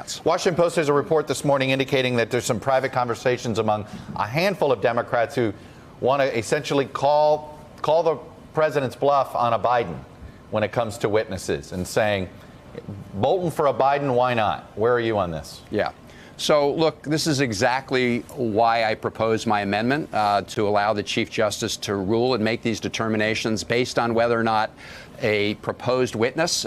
Democrats. Washington Post has a report this morning indicating that there's some private conversations among a handful of Democrats who want to essentially call the president's bluff on a Biden when it comes to witnesses and saying, Bolton for a Biden, why not? Where are you on this? Yeah. So, look, this is exactly why I proposed my amendment to allow the Chief Justice to rule and make these determinations based on whether or not a proposed witness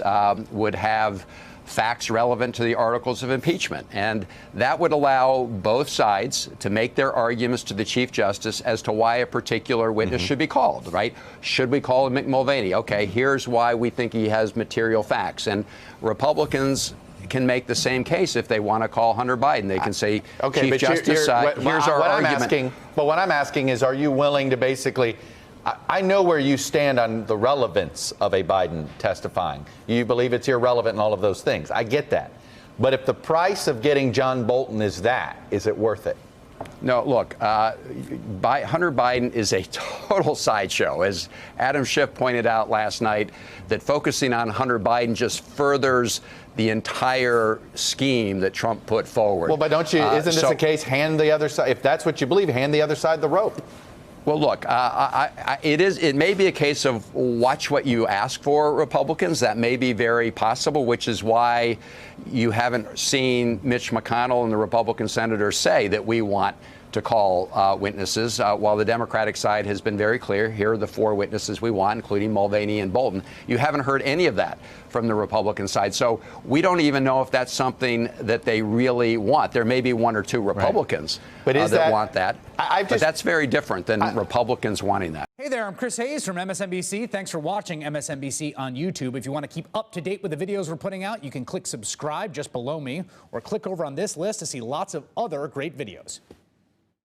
would have facts relevant to the articles of impeachment. And that would allow both sides to make their arguments to the Chief Justice as to why a particular witness should be called, right? Should we call Mick Mulvaney? OK, here's why we think he has material facts. And Republicans can make the same case if they want to call Hunter Biden. They can say, okay, Chief Justice, here's our argument. But what I'm asking is, are you willing to basically, I know where you stand on the relevance of a Biden testifying. You believe it's irrelevant and all of those things. I get that. But if the price of getting John Bolton is that, is it worth it? No, look, Hunter Biden is a total sideshow. As Adam Schiff pointed out last night, that focusing on Hunter Biden just furthers the entire scheme that Trump put forward. Well, but don't you, isn't this a case, hand the other side, if that's what you believe, hand the other side the rope? Well, look, it may be a case of watch what you ask for, Republicans. That may be very possible, which is why you haven't seen Mitch McConnell and the Republican senators say that we want to call witnesses, while the Democratic side has been very clear. Here are the 4 witnesses we want, including Mulvaney and Bolton. You haven't heard any of that from the Republican side. So we don't even know if that's something that they really want. There may be 1 or 2 Republicans that want that. But that's very different than Republicans wanting that. Hey there, I'm Chris Hayes from MSNBC. Thanks for watching MSNBC on YouTube. If you want to keep up to date with the videos we're putting out, you can click subscribe just below me or click over on this list to see lots of other great videos.